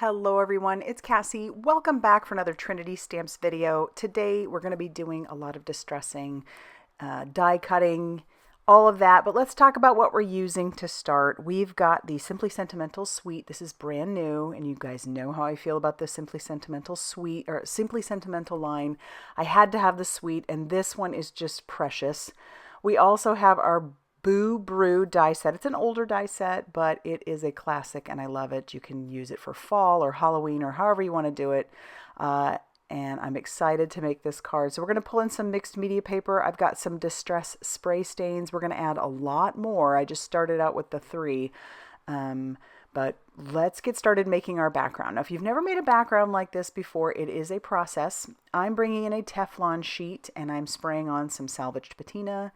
Hello everyone, it's Cassie. Welcome back for another Trinity Stamps video. Today we're going to be doing a lot of distressing, die cutting, all of that, but let's talk about what we're using to start. We've got the Simply Sentimental Suite. This is brand new, and you guys know how I feel about the Simply Sentimental Suite, or Simply Sentimental line. I had to have the suite, and this one is just precious. We also have our Boo Brew die set. It's an older die set, but it is a classic and I love it. You can use it for fall or Halloween or however you want to do it. And I'm excited to make this card. So we're going to pull in some mixed media paper. I've got some distress spray stains. We're going to add a lot more. I just started out with the 3. But let's get started making our background. Now, if you've never made a background like this before, it is a process. I'm bringing in a Teflon sheet and I'm spraying on some salvaged patina.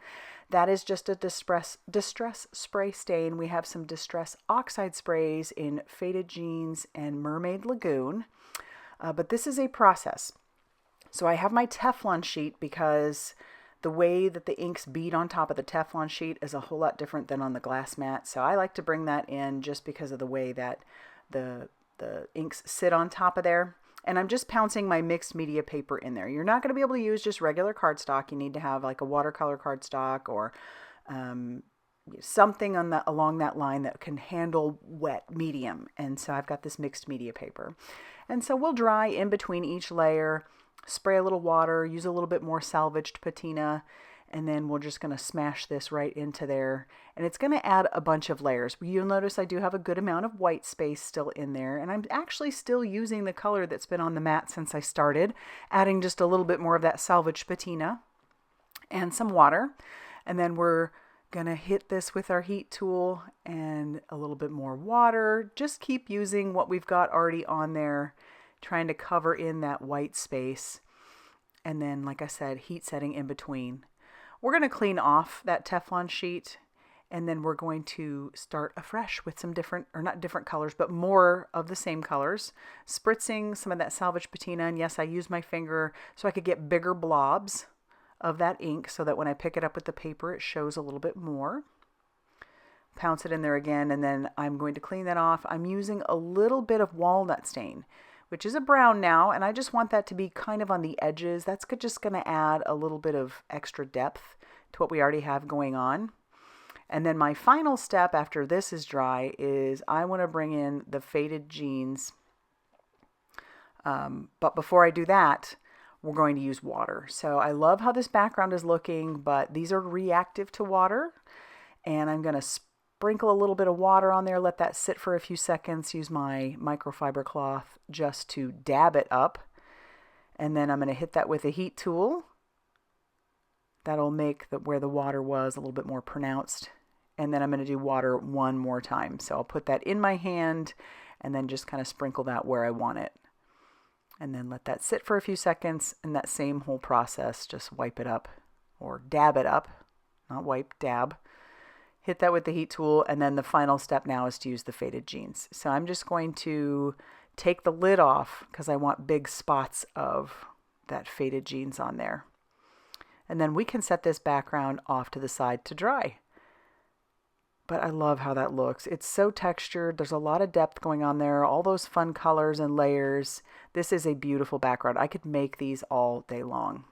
That is just a distress spray stain. We have some distress oxide sprays in Faded Jeans and Mermaid Lagoon. But this is a process. So I have my Teflon sheet because the way that the inks bead on top of the Teflon sheet is a whole lot different than on the glass mat. So I like to bring that in just because of the way that the inks sit on top of there. And I'm just pouncing my mixed media paper in there. You're not going to be able to use just regular cardstock. You need to have like a watercolor cardstock or something along that line that can handle wet medium. And so I've got this mixed media paper. And so we'll dry in between each layer, spray a little water, use a little bit more salvaged patina, and then we're just going to smash this right into there. And it's going to add a bunch of layers. You'll notice I do have a good amount of white space still in there. And I'm actually still using the color that's been on the mat since I started, adding just a little bit more of that salvaged patina and some water. And then we're going to hit this with our heat tool and a little bit more water. Just keep using what we've got already on there, trying to cover in that white space. And then, like I said, heat setting in between. We're going to clean off that Teflon sheet, and then we're going to start afresh with some different, or not different colors, but more of the same colors, spritzing some of that salvage patina. And yes, I use my finger so I could get bigger blobs of that ink so that when I pick it up with the paper, it shows a little bit more. Pounce it in there again, and then I'm going to clean that off. I'm using a little bit of walnut stain, which is a brown now, and I just want that to be kind of on the edges. That's just going to add a little bit of extra depth to what we already have going on. And then my final step after this is dry is I want to bring in the Faded Jeans. But before I do that, we're going to use water. So I love how this background is looking, but these are reactive to water. And I'm going to sprinkle a little bit of water on there, let that sit for a few seconds, use my microfiber cloth just to dab it up. And then I'm going to hit that with a heat tool. That'll make where the water was a little bit more pronounced. And then I'm going to do water one more time. So I'll put that in my hand and then just kind of sprinkle that where I want it. And then let that sit for a few seconds, and that same whole process, just wipe it up or dab it up, not wipe, dab. Hit that with the heat tool, and then the final step now is to use the Faded Jeans. So I'm just going to take the lid off because I want big spots of that Faded Jeans on there. And then we can set this background off to the side to dry. But I love how that looks. It's so textured. There's a lot of depth going on there. All those fun colors and layers. This is a beautiful background. I could make these all day long.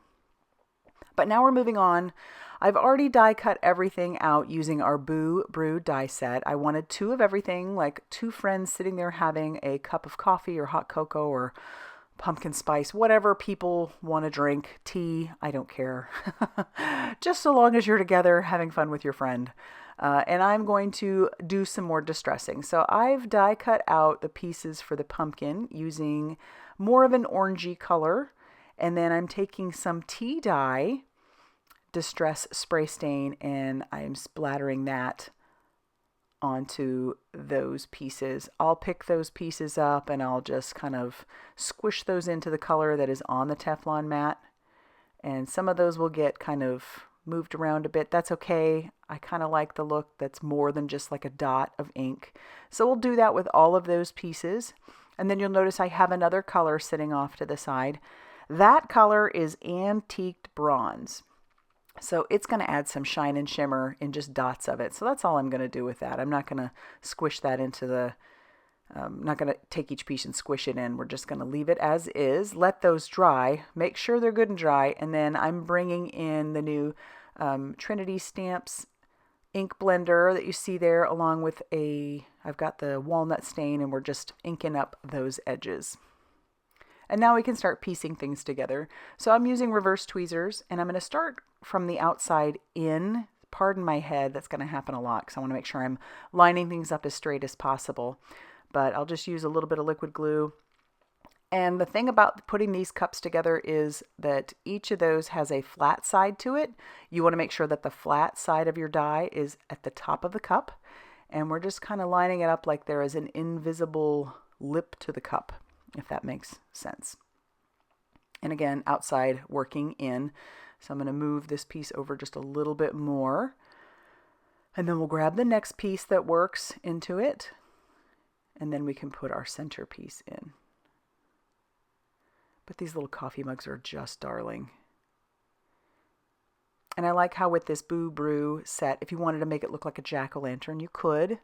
But now we're moving on. I've already die cut everything out using our Boo Brew die set. I wanted 2 of everything, like 2 friends sitting there having a cup of coffee or hot cocoa or pumpkin spice, whatever people want to drink, tea, I don't care. Just so long as you're together having fun with your friend. And I'm going to do some more distressing. So I've die cut out the pieces for the pumpkin using more of an orangey color. And then I'm taking some tea dye, distress spray stain, and I'm splattering that onto those pieces. I'll pick those pieces up and I'll just kind of squish those into the color that is on the Teflon mat. And some of those will get kind of moved around a bit. That's okay. I kind of like the look that's more than just like a dot of ink. So we'll do that with all of those pieces. And then you'll notice I have another color sitting off to the side. That color is antiqued bronze. So it's going to add some shine and shimmer in just dots of it. So that's all I'm going to do with that. I'm not going to squish that into the I'm not going to take each piece and squish it in. We're just going to leave it as is. Let those dry. Make sure they're good and dry. And then I'm bringing in the new Trinity Stamps ink blender that you see there, along with I've got the walnut stain, and we're just inking up those edges. And now we can start piecing things together. So I'm using reverse tweezers, and I'm going to start from the outside in. Pardon my head, that's going to happen a lot because I want to make sure I'm lining things up as straight as possible. But I'll just use a little bit of liquid glue. And the thing about putting these cups together is that each of those has a flat side to it. You want to make sure that the flat side of your die is at the top of the cup. And we're just kind of lining it up like there is an invisible lip to the cup, if that makes sense. And again, outside working in. So I'm going to move this piece over just a little bit more. And then we'll grab the next piece that works into it. And then we can put our centerpiece in. But these little coffee mugs are just darling. And I like how with this Boo Brew set, if you wanted to make it look like a jack-o'-lantern, you could.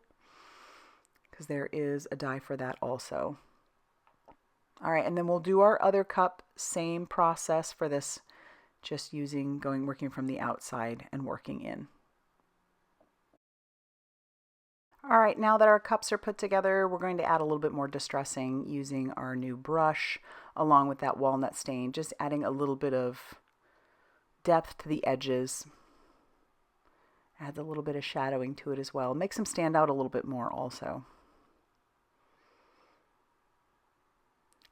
Because there is a die for that also. All right, and then we'll do our other cup. Same process for this. Just working from the outside and working in. All right, now that our cups are put together, we're going to add a little bit more distressing using our new brush along with that walnut stain, just adding a little bit of depth to the edges. Adds a little bit of shadowing to it as well. Makes them stand out a little bit more also.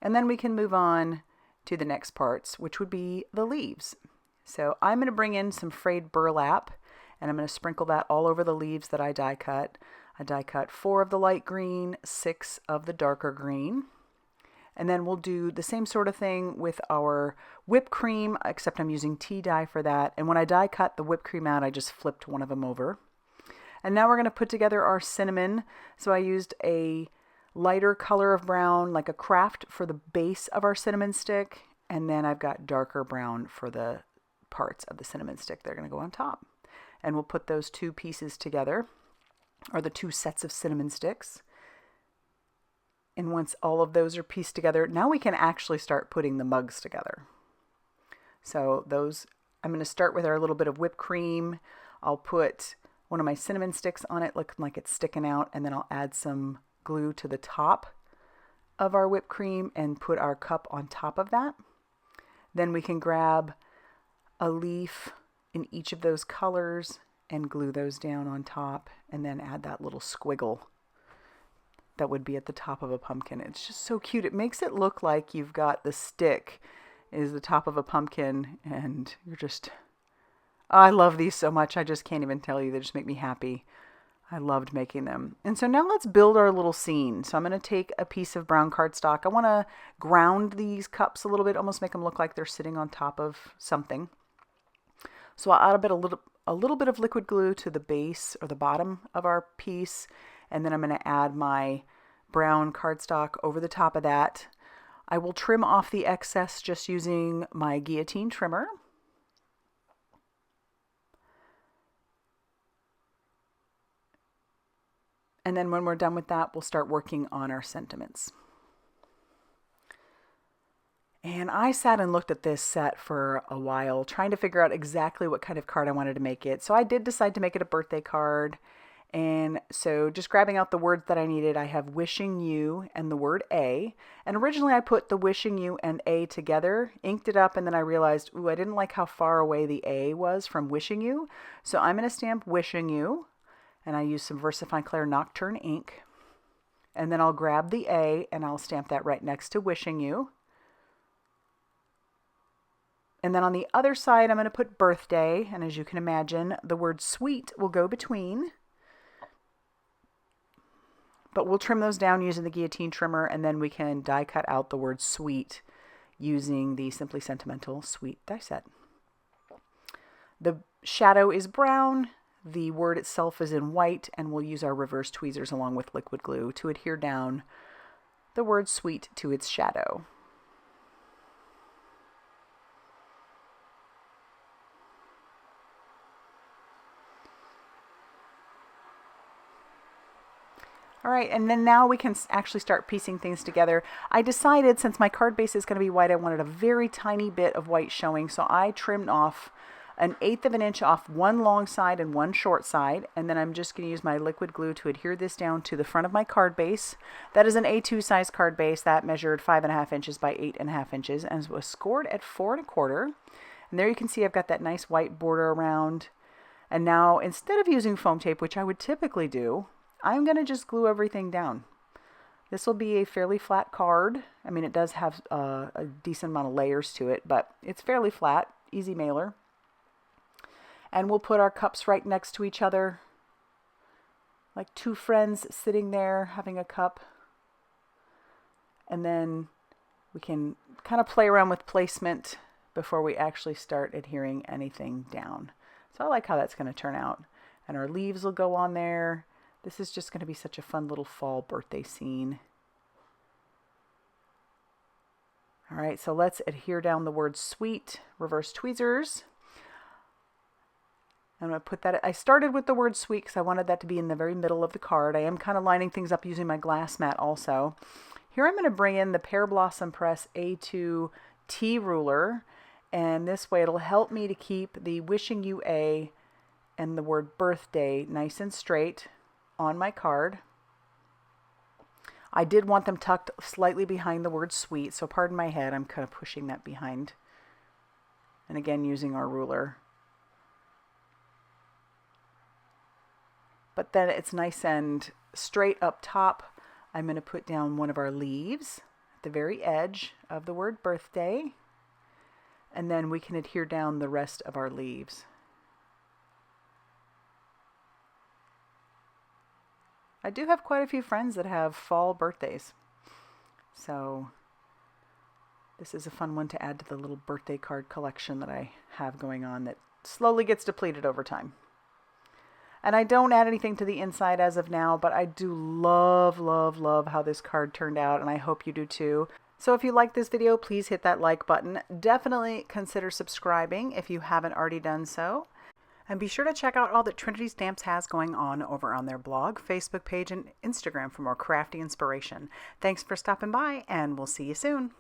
And then we can move on to the next parts, which would be the leaves. So I'm going to bring in some frayed burlap, and I'm going to sprinkle that all over the leaves that I die cut. I die cut 4 of the light green, 6 of the darker green. And then we'll do the same sort of thing with our whipped cream, except I'm using tea dye for that. And when I die cut the whipped cream out, I just flipped one of them over. And now we're going to put together our cinnamon. So I used a lighter color of brown, like a craft, for the base of our cinnamon stick. And then I've got darker brown for the parts of the cinnamon stick. They're going to go on top. And we'll put those 2 pieces together, or the 2 sets of cinnamon sticks. And once all of those are pieced together, now we can actually start putting the mugs together. So I'm going to start with our little bit of whipped cream. I'll put one of my cinnamon sticks on it, looking like it's sticking out, and then I'll add some glue to the top of our whipped cream and put our cup on top of that. Then we can grab a leaf in each of those colors and glue those down on top, and then add that little squiggle that would be at the top of a pumpkin. It's just so cute. It makes it look like you've got the stick is the top of a pumpkin, and you're just, I love these so much. I just can't even tell you. They just make me happy. I loved making them. And so now let's build our little scene. So I'm going to take a piece of brown cardstock. I want to ground these cups a little bit, almost make them look like they're sitting on top of something. So I'll add a little bit of liquid glue to the base or the bottom of our piece, and then I'm going to add my brown cardstock over the top of that. I will trim off the excess just using my guillotine trimmer. And then when we're done with that, we'll start working on our sentiments. And I sat and looked at this set for a while, trying to figure out exactly what kind of card I wanted to make it. So I did decide to make it a birthday card. And so just grabbing out the words that I needed, I have wishing you and the word A. And originally I put the wishing you and A together, inked it up, and then I realized, I didn't like how far away the A was from wishing you. So I'm going to stamp wishing you. And I use some VersaFine Clair Nocturne ink. And then I'll grab the A and I'll stamp that right next to wishing you. And then on the other side, I'm going to put birthday. And as you can imagine, the word sweet will go between. But we'll trim those down using the guillotine trimmer, and then we can die cut out the word sweet using the Simply Sentimental Sweet die set. The shadow is brown. The word itself is in white, and we'll use our reverse tweezers along with liquid glue to adhere down the word sweet to its shadow. All right, and then now we can actually start piecing things together. I decided since my card base is going to be white, I wanted a very tiny bit of white showing, so I trimmed off 1/8 of an inch off one long side and one short side, and then I'm just going to use my liquid glue to adhere this down to the front of my card base. That is an A2 size card base that measured 5.5 inches by 8.5 inches and was scored at 4 1/4. And there you can see I've got that nice white border around. And now instead of using foam tape, which I would typically do, I'm going to just glue everything down. This will be a fairly flat card. I mean, it does have a decent amount of layers to it, but it's fairly flat, easy mailer. And we'll put our cups right next to each other, like two friends sitting there having a cup. And then we can kind of play around with placement before we actually start adhering anything down. So I like how that's going to turn out. And our leaves will go on there. This is just going to be such a fun little fall birthday scene. All right, so let's adhere down the word sweet, reverse tweezers. I'm going to put that, I started with the word sweet because I wanted that to be in the very middle of the card. I am kind of lining things up using my glass mat also. Here I'm going to bring in the Pear Blossom Press A2 T ruler, and this way it'll help me to keep the wishing you a and the word birthday nice and straight on my card. I did want them tucked slightly behind the word sweet, so pardon my head, I'm kind of pushing that behind. And again, using our ruler. But then it's nice and straight up top. I'm going to put down one of our leaves at the very edge of the word birthday. And then we can adhere down the rest of our leaves. I do have quite a few friends that have fall birthdays. So this is a fun one to add to the little birthday card collection that I have going on that slowly gets depleted over time. And I don't add anything to the inside as of now, but I do love, love, love how this card turned out, and I hope you do too. So if you like this video, please hit that like button. Definitely consider subscribing if you haven't already done so. And be sure to check out all that Trinity Stamps has going on over on their blog, Facebook page, and Instagram for more crafty inspiration. Thanks for stopping by, and we'll see you soon.